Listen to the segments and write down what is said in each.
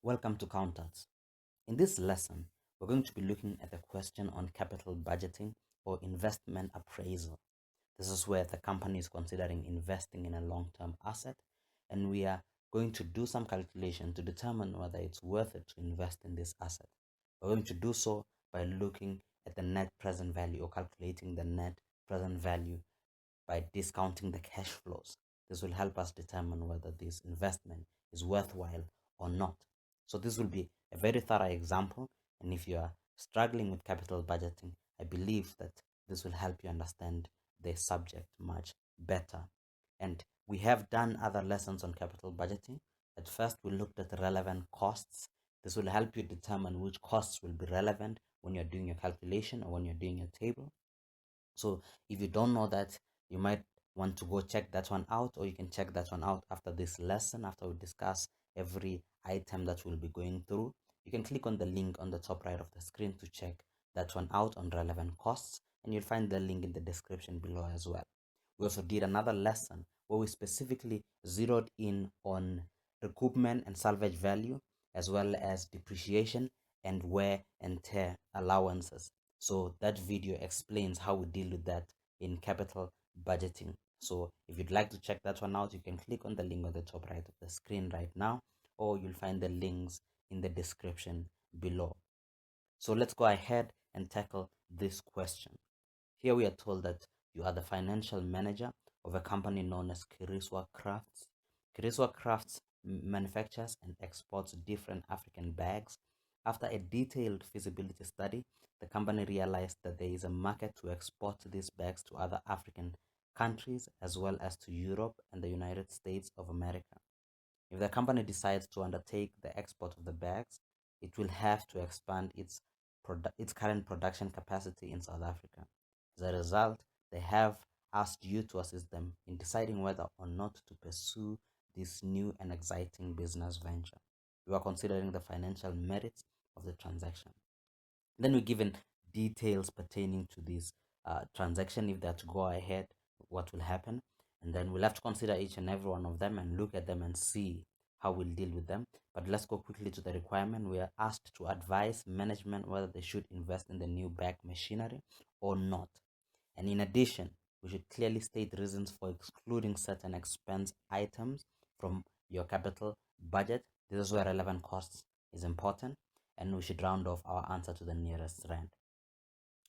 Welcome to Counters. In this lesson, we're going to be looking at a question on capital budgeting or investment appraisal. This is where the company is considering investing in a long-term asset, and we are going to do some calculation to determine whether it's worth it to invest in this asset. We're going to do so by looking at the net present value or calculating the net present value by discounting the cash flows. This will help us determine whether this investment is worthwhile or not. So this will be a very thorough example, and if you are struggling with capital budgeting, I believe that this will help you understand the subject much better. And we have done other lessons on capital budgeting. At first, we looked at relevant costs. This will help you determine which costs will be relevant when you're doing your calculation or when you're doing your table. So if you don't know that, you might want to go check that one out, or you can check that one out after this lesson, after we discuss every item that we'll be going through. You can click on the link on the top right of the screen to check that one out on relevant costs, and you'll find the link in the description below as well. We also did another lesson where we specifically zeroed in on recoupment and salvage value, as well as depreciation and wear and tear allowances. So that video explains how we deal with that in capital budgeting. So if you'd like to check that one out, you can click on the link on the top right of the screen right now, or you'll find the links in the description below. So let's go ahead and tackle this question. Here we are told that you are the financial manager of a company known as Kiriswa Crafts. Kiriswa Crafts manufactures and exports different African bags. After a detailed feasibility study, the company realized that there is a market to export these bags to other African countries as well as to Europe and the United States of America. If the company decides to undertake the export of the bags, it will have to expand its current production capacity in South Africa. As a result, they have asked you to assist them in deciding whether or not to pursue this new and exciting business venture. You are considering the financial merits of the transaction. Then we're given details pertaining to this transaction. If they're to go ahead, what will happen? And then we'll have to consider each and every one of them and look at them and see how we'll deal with them. But let's go quickly to the requirement. We are asked to advise management whether they should invest in the new bag machinery or not. And in addition, we should clearly state reasons for excluding certain expense items from your capital budget. This is where relevant costs is important, and we should round off our answer to the nearest rand.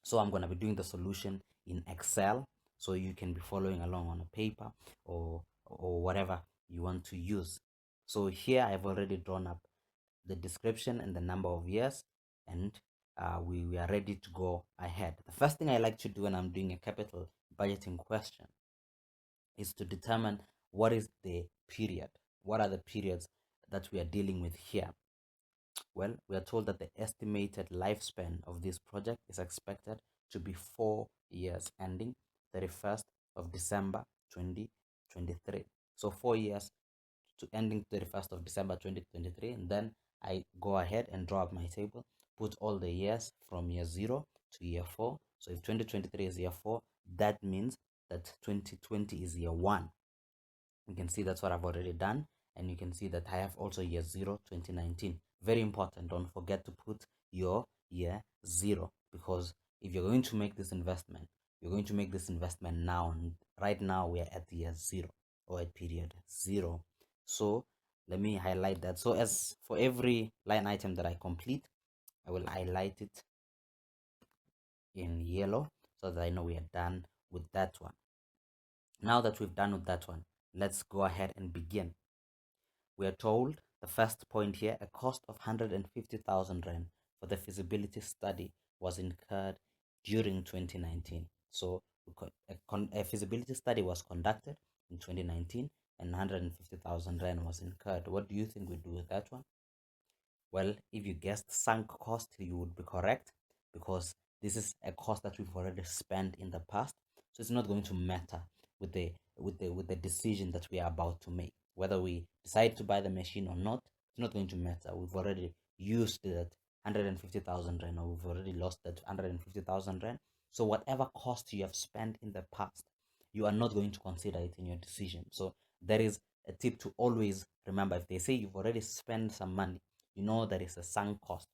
So I'm going to be doing the solution in Excel, so you can be following along on a paper or whatever you want to use. So here I've already drawn up the description and the number of years, and we are ready to go ahead. The first thing I like to do when I'm doing a capital budgeting question is to determine what is the period. What are the periods that we are dealing with here? Well, we are told that the estimated lifespan of this project is expected to be 4 years, ending 31st of December 2023. So 4 years to ending 31st of December 2023, and then I go ahead and draw up my table, put all the years from year 0 to year 4. So if 2023 is year 4, that means that 2020 is year 1. You can see that's what I've already done, and you can see that I have also year 0, 2019. Very important, don't forget to put your year 0, because if you're going to make this investment, you're going to make this investment now, and right now we're at year 0 or at period 0. So let me highlight that. So as for every line item that I complete, I will highlight it in yellow so that I know we are done with that one. Now that we've done with that one, let's go ahead and begin. We are told the first point here, a cost of 150,000 Rand for the feasibility study was incurred during 2019. So a feasibility study was conducted in 2019 and 150,000 Rand was incurred. What do you think we do with that one? Well, if you guessed sunk cost, you would be correct, because this is a cost that we've already spent in the past. So it's not going to matter with the decision that we are about to make. Whether we decide to buy the machine or not, it's not going to matter. We've already used that 150,000 Rand, or we've already lost that 150,000 Rand. So whatever cost you have spent in the past, you are not going to consider it in your decision. So there is a tip to always remember. If they say you've already spent some money, you know that it's a sunk cost.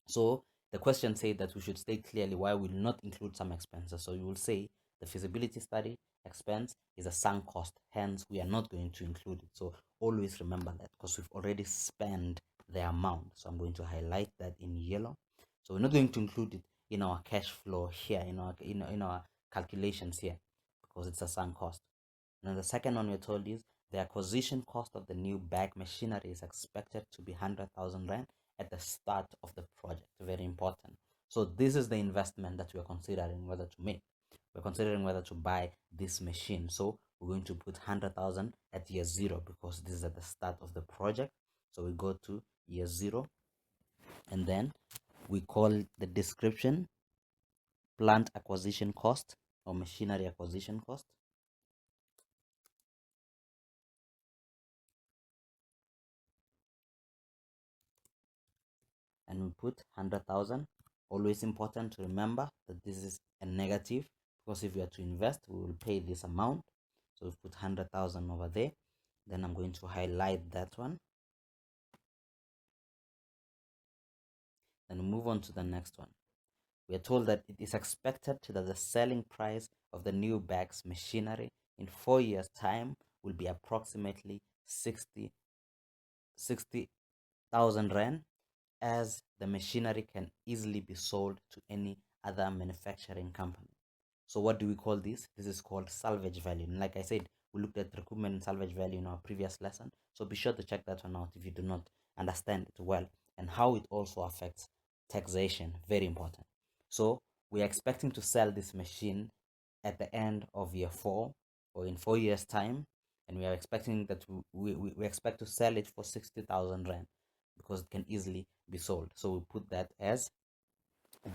So the question said that we should state clearly why we will not include some expenses. So you will say the feasibility study expense is a sunk cost, hence we are not going to include it. So always remember that, because we've already spent the amount. So I'm going to highlight that in yellow. So we're not going to include it in our cash flow here, in our calculations here, because it's a sunk cost. And the second one we're told is the acquisition cost of the new bag machinery is expected to be 100,000 rand at the start of the project. Very important. So this is the investment that we are considering whether to make. We're considering whether to buy this machine. So we're going to put 100,000 at year 0, because this is at the start of the project. So we go to year 0, and then we call the description plant acquisition cost or machinery acquisition cost. And we put 100,000. Always important to remember that this is a negative, because if we are to invest, we will pay this amount. So we put 100,000 over there. Then I'm going to highlight that one. Then we move on to the next one. We are told that it is expected that the selling price of the new bags machinery in 4 years' time will be approximately 60,000 rand, as the machinery can easily be sold to any other manufacturing company. So what do we call this? This is called salvage value. And like I said, we looked at recoupment and salvage value in our previous lesson. So be sure to check that one out if you do not understand it well, and how it also affects taxation. Very important. So we are expecting to sell this machine at the end of year 4, or in 4 years' time. And we are expecting that we expect to sell it for 60,000 rand, because it can easily be sold. So we put that as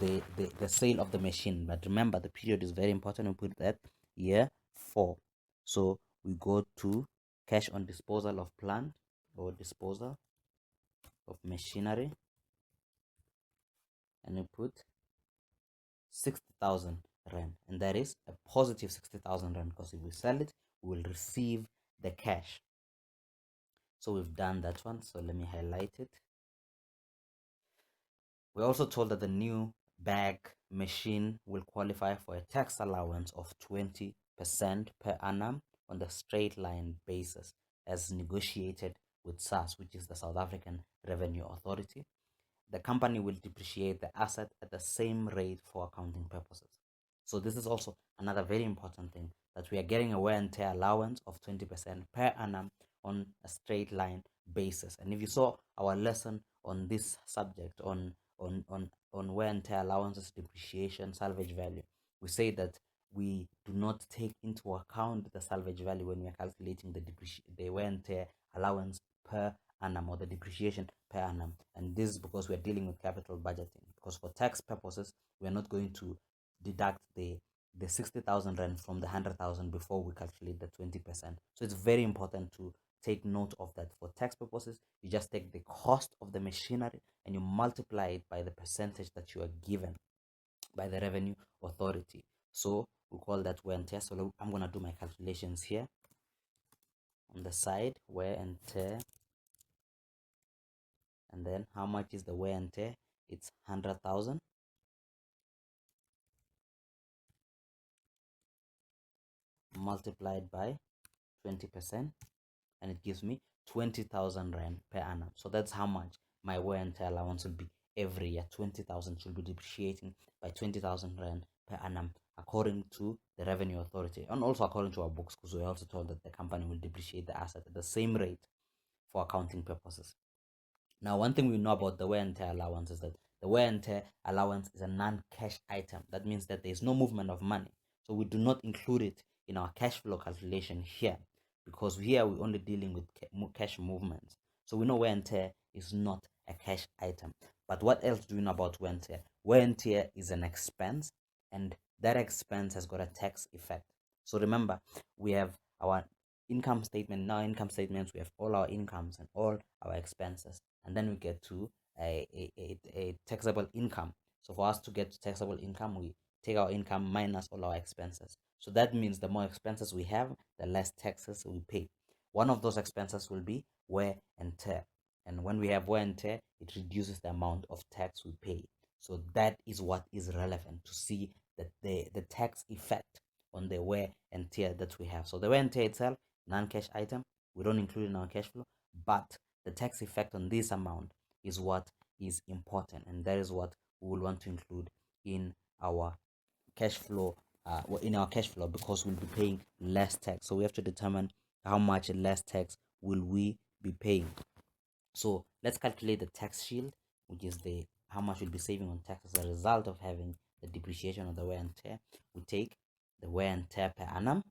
the sale of the machine. But remember, the period is very important. We put that year 4. So we go to cash on disposal of plant or disposal of machinery, and we put 60,000 rand, and that is a positive 60,000 rand, because if we sell it, we will receive the cash. So we've done that one. So let me highlight it. We're also told that the new bag machine will qualify for a tax allowance of 20% per annum on the straight line basis, as negotiated with SARS, which is the South African Revenue Authority. The company will depreciate the asset at the same rate for accounting purposes. So this is also another very important thing, that we are getting a wear and tear allowance of 20% per annum on a straight line basis. And if you saw our lesson on this subject, on wear and tear allowances, depreciation, salvage value, we say that we do not take into account the salvage value when we are calculating the wear and tear allowance per annum, or the depreciation per annum. And this is because we are dealing with capital budgeting, because for tax purposes we are not going to deduct the 60,000 rand from the 100,000 before we calculate the 20%. So it's very important to take note of that. For tax purposes, you just take the cost of the machinery and you multiply it by the percentage that you are given by the revenue authority. So we call that wear and tear. So I'm going to do my calculations here on the side, wear and tear. And then how much is the wear and tear? It's 100,000 multiplied by 20%, and it gives me 20,000 rand per annum. So that's how much my wear and tear allowance will be every year. 20,000 should be depreciating by 20,000 rand per annum, according to the revenue authority, and also according to our books, because we're also told that the company will depreciate the asset at the same rate for accounting purposes. Now, one thing we know about the wear and tear allowance is that the wear and tear allowance is a non-cash item. That means that there is no movement of money. So we do not include it in our cash flow calculation here, because here we're only dealing with cash movements. So we know wear and tear is not a cash item. But what else do we know about wear and tear? Wear and tear is an expense, and that expense has got a tax effect. So remember, we have our income statement. In our income statements, we have all our incomes and all our expenses, and then we get to a taxable income. So for us to get to taxable income, we take our income minus all our expenses. So that means the more expenses we have, the less taxes we pay. One of those expenses will be wear and tear. And when we have wear and tear, it reduces the amount of tax we pay. So that is what is relevant to see that the tax effect on the wear and tear that we have. So the wear and tear itself, non-cash item, we don't include in our cash flow, but the tax effect on this amount is what is important, and that is what we will want to include in our cash flow, because we'll be paying less tax. So we have to determine how much less tax will we be paying. So let's calculate the tax shield, which is the how much we'll be saving on tax as a result of having the depreciation of the wear and tear. We take the wear and tear per annum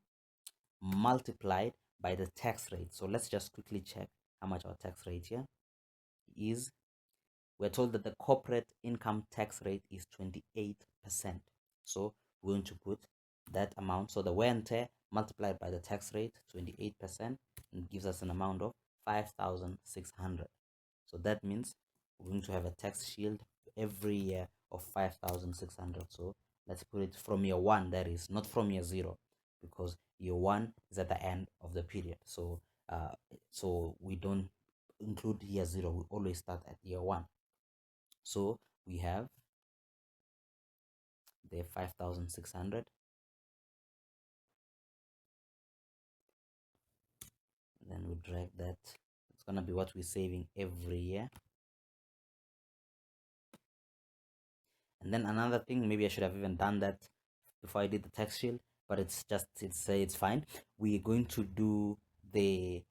multiplied by the tax rate. So let's just quickly check how much our tax rate here is. We're told that the corporate income tax rate is 28%. So we're going to put that amount. So the wear and tear multiplied by the tax rate, 28%, and gives us an amount of 5,600. So that means we're going to have a tax shield every year of 5,600. So let's put it from year one, that is, not from year zero, because year one is at the end of the period. So so we don't include year zero, we always start at year one. So we have the 5,600, then we drag that. It's gonna be what we're saving every year. And then another thing, maybe I should have even done that before I did the tax shield, but it's fine. We're going to do the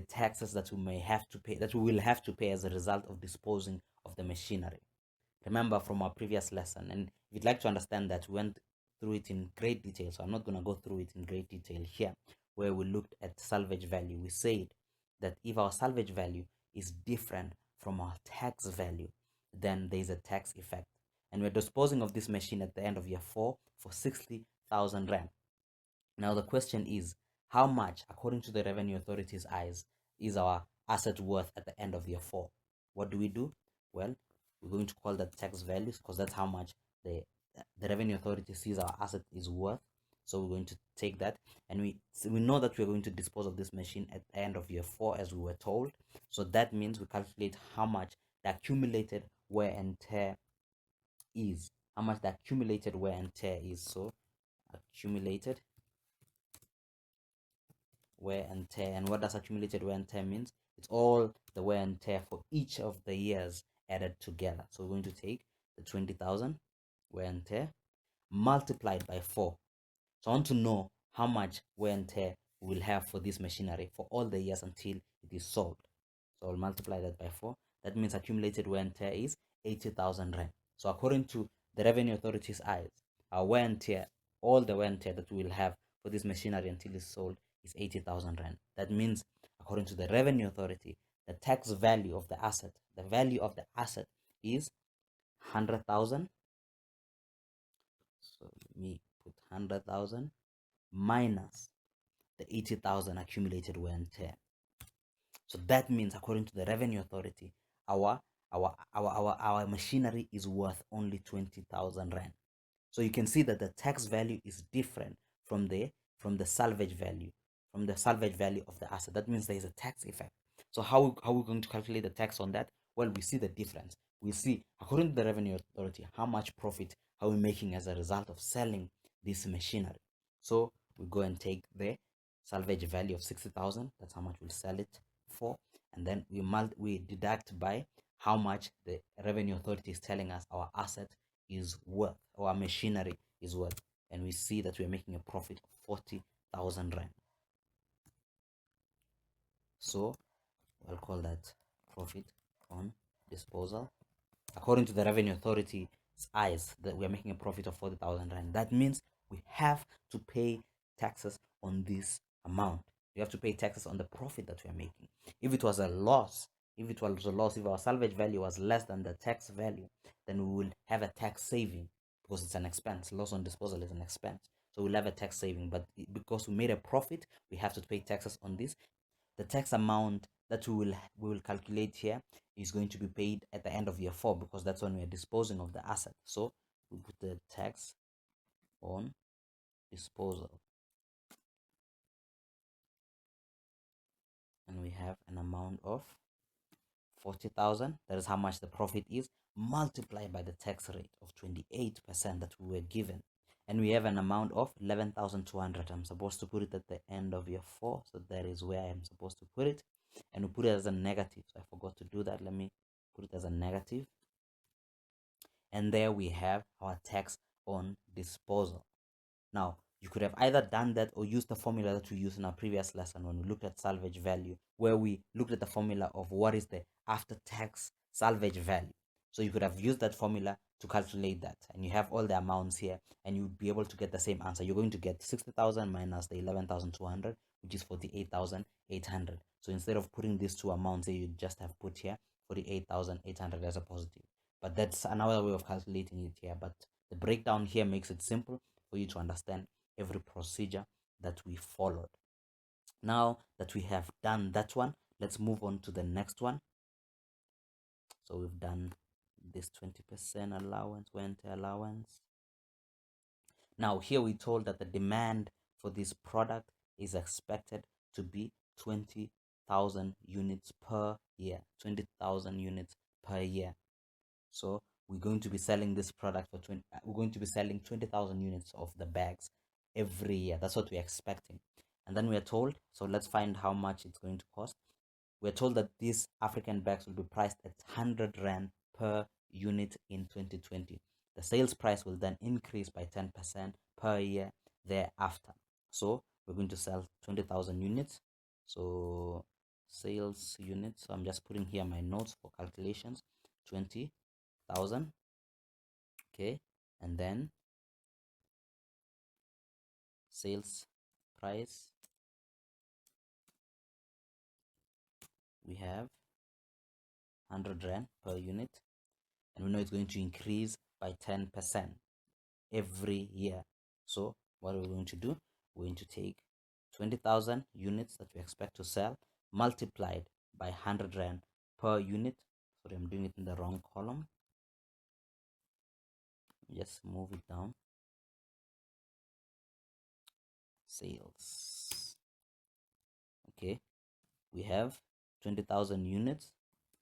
taxes that we may have to pay, that we will have to pay as a result of disposing of the machinery. Remember from our previous lesson, and if you'd like to understand that, we went through it in great detail, so I'm not going to go through it in great detail here, where we looked at salvage value. We said that if our salvage value is different from our tax value, then there is a tax effect, and we're disposing of this machine at the end of year 4 for 60,000 rand. Now the question is, how much, according to the Revenue Authority's eyes, is our asset worth at the end of year 4? What do? Well, we're going to call that tax values, because that's how much the Revenue Authority sees our asset is worth. So we're going to take that, and we know that we're going to dispose of this machine at the end of year 4, as we were told. So that means we calculate how much the accumulated wear and tear is. How much the accumulated wear and tear is. So accumulated wear and tear. And what does accumulated wear and tear means? It's all the wear and tear for each of the years added together. So we're going to take the 20,000 wear and tear multiplied by 4. So I want to know how much wear and tear we will have for this machinery for all the years until it is sold. So I'll multiply that by 4. That means accumulated wear and tear is 80,000 rand. So according to the Revenue Authority's eyes, our wear and tear, all the wear and tear that we will have for this machinery until it's sold is 80,000 rand. That means, according to the Revenue Authority, the tax value of the asset, the value of the asset is 100,000. So let me put 100,000 minus the 80,000 accumulated wear and tear. So that means, according to the Revenue Authority, our machinery is worth only 20,000 rand. So you can see that the tax value is different from the salvage value, of the asset. That means there is a tax effect. So how are we going to calculate the tax on that? Well, we see the difference. We see, according to the Revenue Authority, how much profit are we making as a result of selling this machinery. So we go and take the salvage value of 60,000. That's how much we'll sell it for, and then we deduct by how much the Revenue Authority is telling us our asset is worth, our machinery is worth, and we see that we're making a profit of 40,000 rand. So I'll call that profit on disposal. According to the Revenue Authority's eyes, that we're making a profit of 40,000 rand. That means we have to pay taxes on this amount. We have to pay taxes on the profit that we are making. If it was a loss, if our salvage value was less than the tax value, then we will have a tax saving, because it's an expense. Loss on disposal is an expense. So we'll have a tax saving, but because we made a profit, we have to pay taxes on this. The tax amount that we will calculate here is going to be paid at the end of year 4, because that's when we are disposing of the asset. So we put the tax on disposal, and we have an amount of 40,000. That is how much the profit is, multiplied by the tax rate of 28% that we were given. And we have an amount of 11,200. I'm supposed to put it at the end of year 4. So that is where I am supposed to put it. And we put it as a negative. So I forgot to do that. Let me put it as a negative. And there we have our tax on disposal. Now, you could have either done that or used the formula that we used in our previous lesson when we looked at salvage value, where we looked at the formula of what is the after-tax salvage value. So you could have used that formula to calculate that, and you have all the amounts here, and you'll be able to get the same answer. You're going to get 60,000 minus the 11,200, which is 48,800. So instead of putting these two amounts here, you just have put here 48,800 as a positive. But that's another way of calculating it here. But the breakdown here makes it simple for you to understand every procedure that we followed. Now that we have done that one, let's move on to the next one. So we've done this 20% allowance, warranty allowance. Now here we told that the demand for this product is expected to be 20,000 units per year. 20,000 units per year. So we're going to be selling this product for we're going to be selling 20,000 units of the bags every year. That's what we're expecting. And then we are told, so let's find how much it's going to cost. We're told that these African bags will be priced at 100 Rand per unit in 2020. The sales price will then increase by 10% per year thereafter. So we're going to sell 20,000 units. So sales units, so I'm just putting here my notes for calculations. 20,000. Okay, and then sales price, we have 100 Rand per unit, and we know it's going to increase by 10% every year. So what are we going to do? We're going to take 20,000 units that we expect to sell, multiplied by 100 Rand per unit. Sorry, I'm doing it in the wrong column. Just move it down. Sales. Okay, we have 20,000 units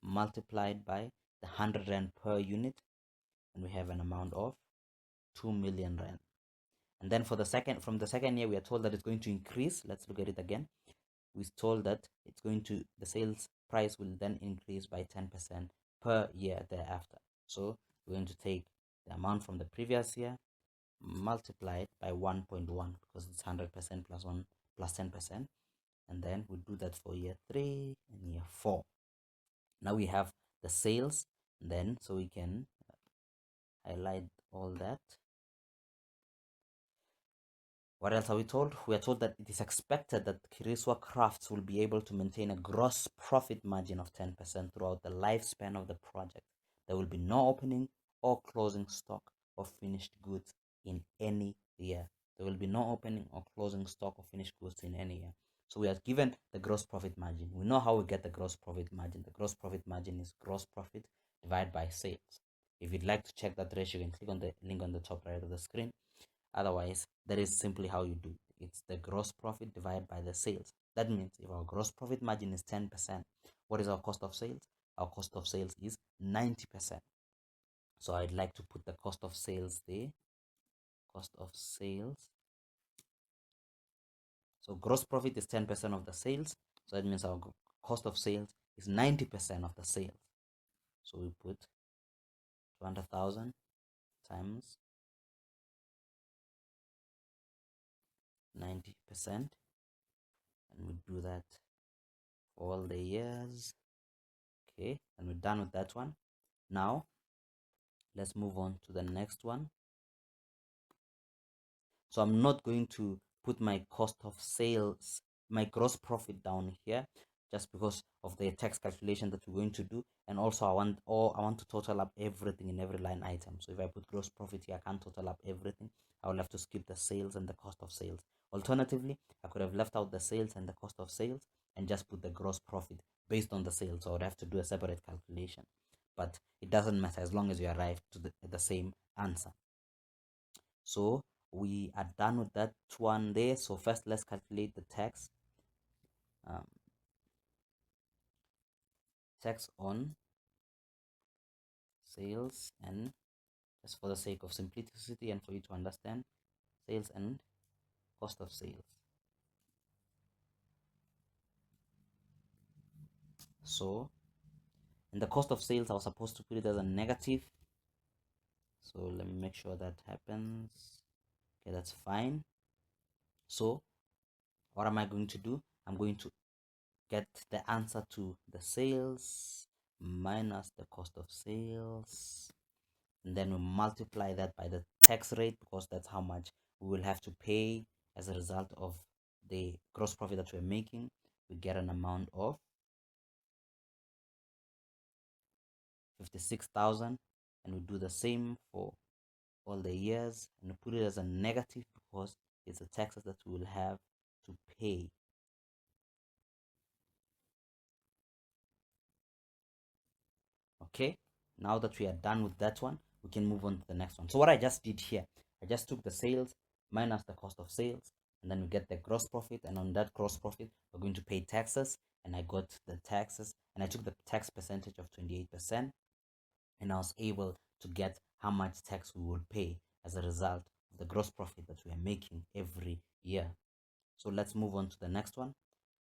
multiplied by the 100 Rand per unit, and we have an amount of 2 million Rand. And then from the second year, we are told that it's going to increase. Let's look at it again. We're told that the sales price will then increase by 10% per year thereafter. So we're going to take the amount from the previous year, multiply it by 1.1, because it's 100% plus 1 plus 10%. And then we do that for year 3 and year 4. Now we have the sales, then so we can highlight all that. What else are we told? We are told that it is expected that Kiriswa Crafts will be able to maintain a gross profit margin of 10% throughout the lifespan of the project. There will be no opening or closing stock of finished goods in any year. There will be no opening or closing stock of finished goods in any year. So we are given the gross profit margin. We know how we get the gross profit margin. The gross profit margin is gross profit divided by sales. If you'd like to check that ratio, you can click on the link on the top right of the screen. Otherwise, that is simply how you do it. It's the gross profit divided by the sales. That means if our gross profit margin is 10%, what is our cost of sales? Our cost of sales is 90%. So I'd like to put the cost of sales there. Cost of sales. So gross profit is 10% of the sales. So that means our cost of sales is 90% of the sales. So we put 200,000 times 90%, and we do that for all the years. Okay, and we're done with that one. Now let's move on to the next one. So I'm not going to put my cost of sales, my gross profit down here, just because of the tax calculation that we're going to do. And also I want to total up everything in every line item. So if I put gross profit here, I can't total up everything. I will have to skip the sales and the cost of sales. Alternatively, I could have left out the sales and the cost of sales and just put the gross profit based on the sales. So I would have to do a separate calculation. But it doesn't matter as long as you arrive to the same answer. So we are done with that one there. So first let's calculate the tax. tax on sales, and just for the sake of simplicity and for you to understand, sales and cost of sales. So in the cost of sales, I was supposed to put it as a negative. So let me make sure that happens. Okay, that's fine. So what am I going to do? I'm going to get the answer to the sales minus the cost of sales, and then we multiply that by the tax rate, because that's how much we will have to pay as a result of the gross profit that we're making. We get an amount of 56,000, and we do the same for all the years and we put it as a negative because it's the taxes that we will have to pay. Okay, now that we are done with that one, we can move on to the next one. So what I just did here, I just took the sales minus the cost of sales, and then we get the gross profit, and on that gross profit we're going to pay taxes, and I got the taxes, and I took the tax percentage of 28%, and I was able to get how much tax we will pay as a result of the gross profit that we are making every year. So let's move on to the next one.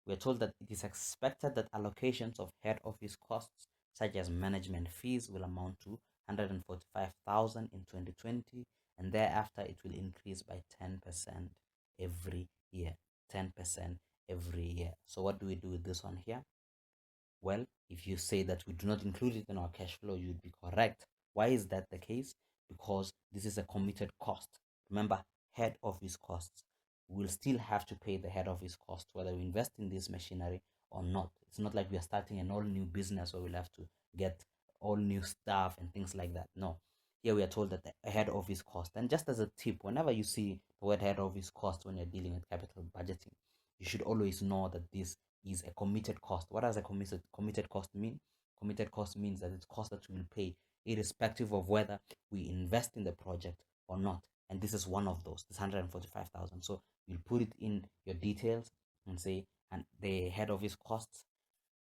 We are told that it is expected that allocations of head office costs, such as management fees, will amount to 145,000 in 2020, and thereafter it will increase by 10% every year. 10% every year. So what do we do with this one here? Well, if you say that we do not include it in our cash flow, you'd be correct. Why is that the case? Because this is a committed cost. Remember, head office costs. We'll still have to pay the head office cost, whether we invest in this machinery or not. It's not like we are starting an all new business where we'll have to get all new staff and things like that. No. Here we are told that the head office cost. And just as a tip, whenever you see the word head office cost when you're dealing with capital budgeting, you should always know that this is a committed cost. What does a committed cost mean? Committed cost means that it's cost that we will pay irrespective of whether we invest in the project or not. And this is one of those. This 145,000. So you'll put it in your details and say, and the head office costs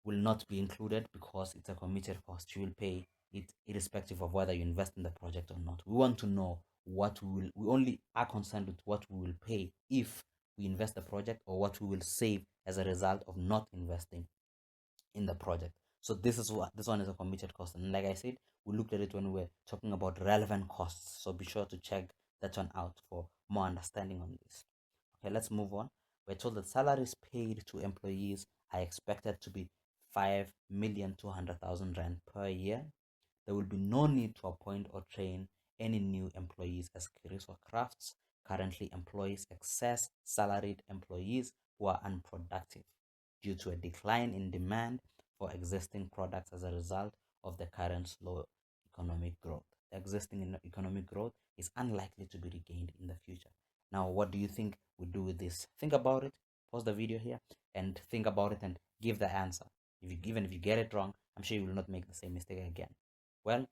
will not be included because it's a committed cost. You will pay it irrespective of whether you invest in the project or not. We want to know what we only are concerned with what we will pay if we invest the project, or what we will save as a result of not investing in the project. So this one is a committed cost, and like I said, we looked at it when we were talking about relevant costs. So be sure to check that one out for more understanding on this. Okay, let's move on. We're told that salaries paid to employees are expected to be 5,200,000 rand per year. There will be no need to appoint or train any new employees, as Kiriswa Crafts currently employs excess salaried employees who are unproductive due to a decline in demand for existing products as a result of the current slow economic growth. The existing economic growth is unlikely to be regained in the future. Now, what do you think we do with this? Think about it. Pause the video here and think about it and give the answer. Even if you get it wrong, I'm sure you will not make the same mistake again. Well,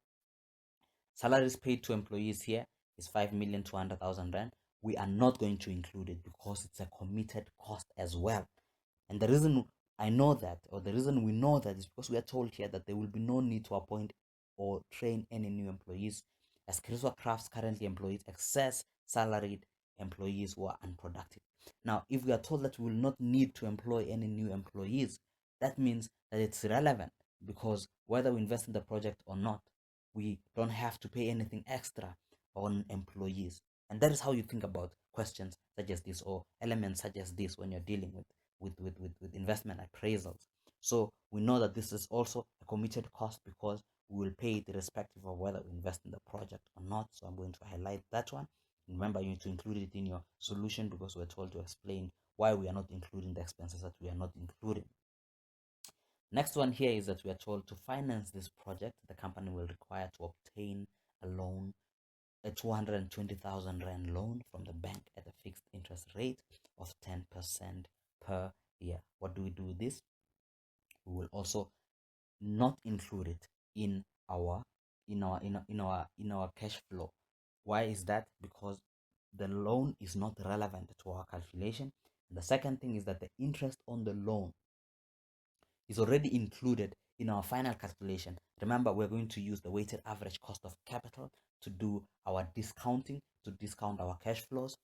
salaries paid to employees here is 5,200,000 rand. We are not going to include it because it's a committed cost as well. And the reason I know that, or the reason we know that, is because we are told here that there will be no need to appoint or train any new employees, as Kiriswa Crafts currently employs excess salaried employees who are unproductive. Now, if we are told that we will not need to employ any new employees, that means that it's irrelevant, because whether we invest in the project or not, we don't have to pay anything extra on employees. And that is how you think about questions such as this, or elements such as this, when you're dealing with investment appraisals. So we know that this is also a committed cost because we will pay it irrespective of whether we invest in the project or not. So I'm going to highlight that one. Remember, you need to include it in your solution, because we're told to explain why we are not including the expenses that we are not including. Next one here is that we are told to finance this project, the company will require to obtain a loan, a 220,000 rand loan from the bank at a fixed interest rate of 10% per year. What do we do with this? We will also not include it in our cash flow. Why is that? Because the loan is not relevant to our calculation. And the second thing is that the interest on the loan is already included in our final calculation, remember we're going to use the weighted average cost of capital to do our discounting, to discount our cash flows.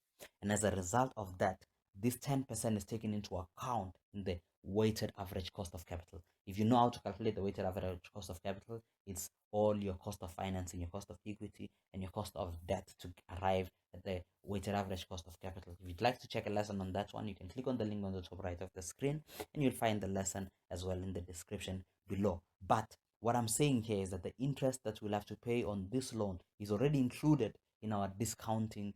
And as a result of that, this 10% is taken into account in the weighted average cost of capital. If you know how to calculate the weighted average cost of capital, it's all your cost of financing, your cost of equity, and your cost of debt to arrive at the weighted average cost of capital. If you'd like to check a lesson on that one, you can click on the link on the top right of the screen and you'll find the lesson as well in the description below. But what I'm saying here is that the interest that we'll have to pay on this loan is already included in our discounting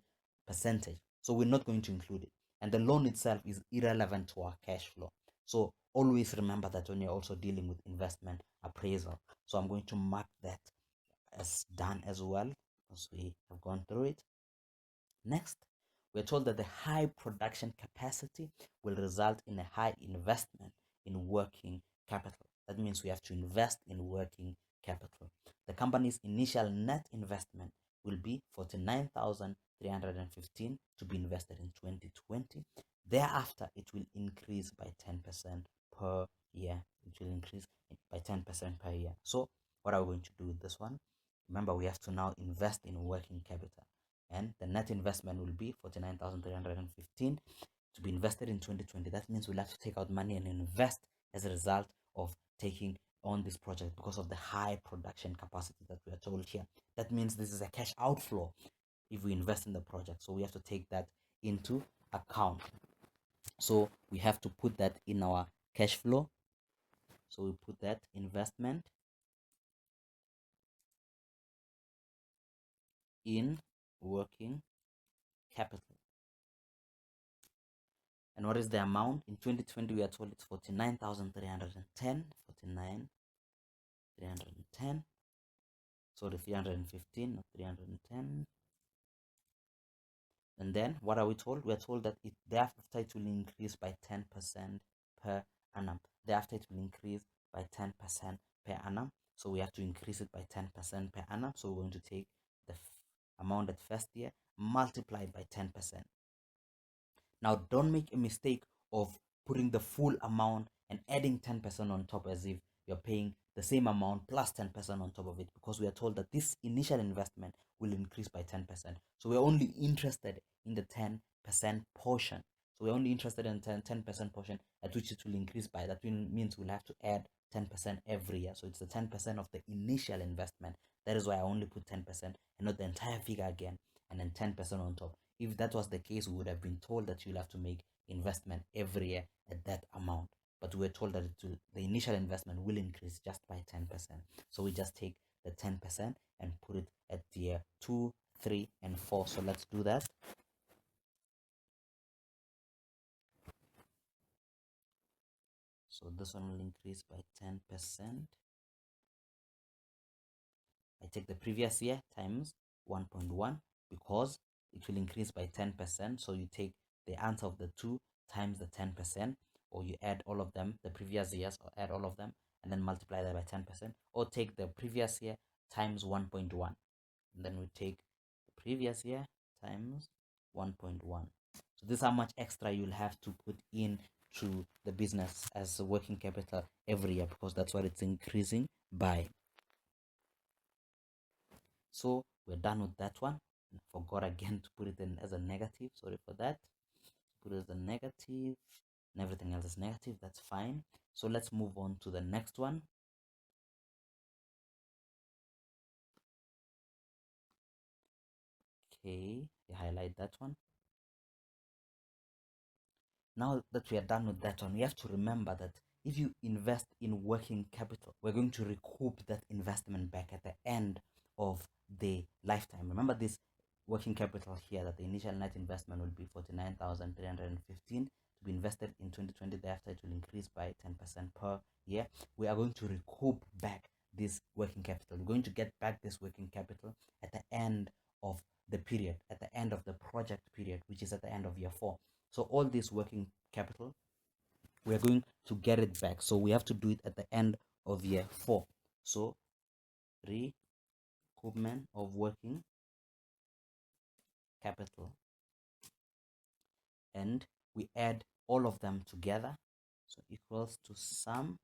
percentage. So we're not going to include it. And the loan itself is irrelevant to our cash flow. So always remember that when you're also dealing with investment appraisal. So I'm going to mark that as done as well, as we have gone through it. Next, we're told that the high production capacity will result in a high investment in working capital. That means we have to invest in working capital. The company's initial net investment will be 49,315 to be invested in 2020. Thereafter, it will increase by 10% per year. It will increase by 10% per year. So, what are we going to do with this one? Remember, we have to now invest in working capital, and the net investment will be 49,315 to be invested in 2020. That means we'll have to take out money and invest as a result of taking on this project because of the high production capacity that we are told here. That means this is a cash outflow if we invest in the project. So we have to take that into account. So we have to put that in our cash flow. So we put that investment in working capital. And what is the amount? In 2020, we are told it's 49,310. 49,310. Sorry, 315, not 310. And then what are we told? We are told that thereafter it will increase by 10% per annum. Thereafter it will increase by 10% per annum. So we have to increase it by 10% per annum. So we're going to take the amount at first year multiplied by 10%. Now, don't make a mistake of putting the full amount and adding 10% on top as if you're paying the same amount plus 10% on top of it, because we are told that this initial investment will increase by 10%. So we're only interested in the 10% portion. So we're only interested in 10% portion at which it will increase by. That means we'll have to add 10% every year. So it's the 10% of the initial investment. That is why I only put 10% and not the entire figure again, and then 10% on top. If that was the case, we would have been told that you'll have to make investment every year at that amount. But we're told that the initial investment will increase just by 10%. So we just take the 10% and put it at year 2, 3, and 4. So let's do that. So this one will increase by 10%. I take the previous year times 1.1 because it will increase by 10%. So you take the answer of the two times the 10%, or you add all of them, the previous years, or add all of them, and then multiply that by 10%, or take the previous year times 1.1. And then we take the previous year times 1.1. So this is how much extra you'll have to put in to the business as working capital every year, because that's what it's increasing by. So we're done with that one. I forgot again to put it in as a negative. Sorry for that. Put it as a negative, and everything else is negative. That's fine. So let's move on to the next one. Okay, you highlight that one. Now that we are done with that one, we have to remember that if you invest in working capital, we're going to recoup that investment back at the end of the lifetime. Remember this working capital here, that the initial net investment will be 49,315 to be invested in 2020. Thereafter, it will increase by 10% per year. We are going to recoup back this working capital. We're going to get back this working capital at the end of the period, at the end of the project period, which is at the end of year 4. So all this working capital, we're going to get it back. So we have to do it at the end of year 4. So recoupment of working capital, and we add all of them together, so equals to sum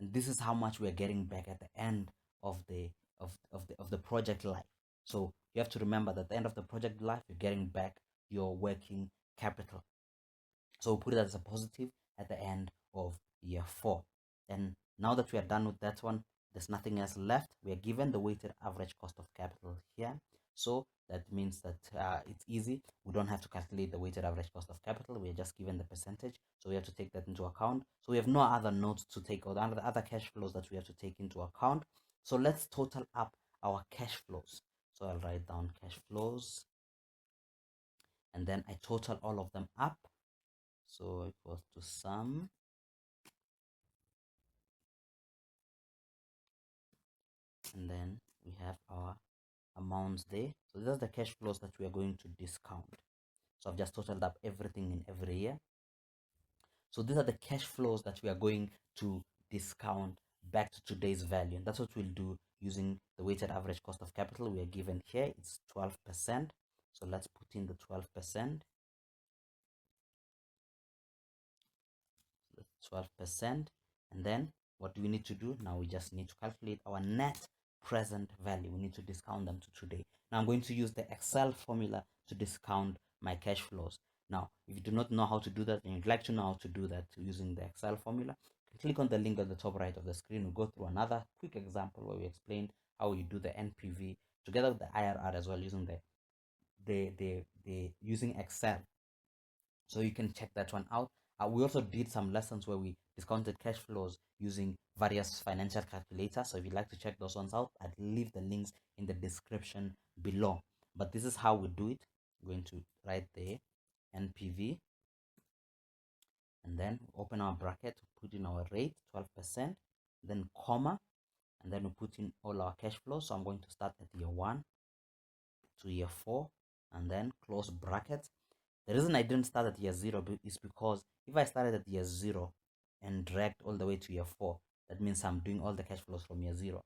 and this is how much we are getting back at the end of the project life. So you have to remember that at the end of the project life, you're getting back your working capital. So we'll put it as a positive at the end of year 4. And now that we are done with that one, there's nothing else left. We are given the weighted average cost of capital here. So that means that it's easy. We don't have to calculate the weighted average cost of capital. We are just given the percentage. So we have to take that into account. So we have no other notes to take, or other cash flows that we have to take into account. So let's total up our cash flows. So I'll write down cash flows, and then I total all of them up. So equals to sum, and then we have our amounts there. So these are the cash flows that we are going to discount. So I've just totaled up everything in every year. So these are the cash flows that we are going to discount back to today's value. And that's what we'll do using the weighted average cost of capital we are given here. It's 12%. So let's put in the 12%. 12%. And then what do we need to do? Now we just need to calculate our net present value. We need to discount them to today. Now I'm going to use the Excel formula to discount my cash flows. Now, if you do not know how to do that and you'd like to know how to do that using the Excel formula, click on the link at the top right of the screen. We'll go through another quick example where we explain how you do the NPV together with the IRR as well, using the using Excel. So you can check that one out. We also did some lessons where we discounted cash flows using various financial calculators. So if you'd like to check those ones out, I'd leave the links in the description below. But this is how we do it. I'm going to write the NPV, and then open our bracket, put in our rate 12%, then comma, and then we put in all our cash flows. So I'm going to start at year 1 to year 4, and then close bracket. The reason I didn't start at year 0 is because if I started at year 0 and dragged all the way to year 4, that means I'm doing all the cash flows from year 0.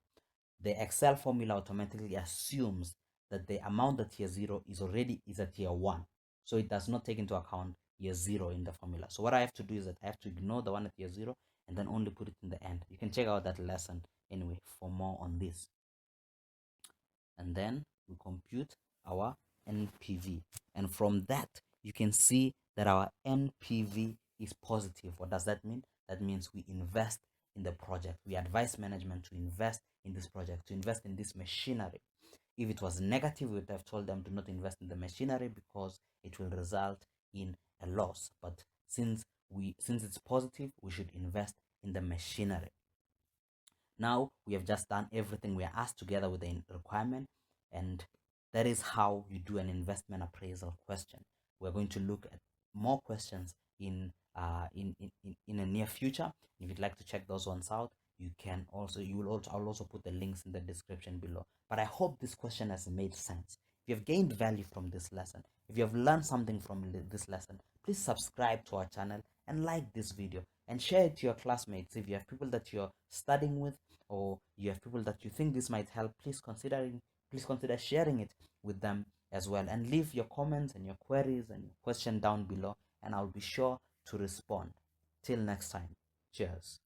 The Excel formula automatically assumes that the amount at year 0 is at year 1. So it does not take into account year 0 in the formula. So what I have to do is that I have to ignore the one at year 0 and then only put it in the end. You can check out that lesson anyway for more on this. And then we compute our NPV. And from that, you can see that our NPV is positive. What does that mean? That means we invest in the project. We advise management to invest in this project, to invest in this machinery. If it was negative, we would have told them to not invest in the machinery because it will result in a loss. But since it's positive, we should invest in the machinery. Now we have just done everything we are asked together with the requirement, and that is how you do an investment appraisal question. We're going to look at more questions in the near future. If you'd like to check those ones out, I'll also put the links in the description below. But I hope this question has made sense. If you have gained value from this lesson, if you have learned something from this lesson, please subscribe to our channel and like this video and share it to your classmates. If you have people that you're studying with, or you have people that you think this might help, please consider sharing it with them as well. And leave your comments and your queries and your question down below, and I'll be sure to respond. Till next time, cheers.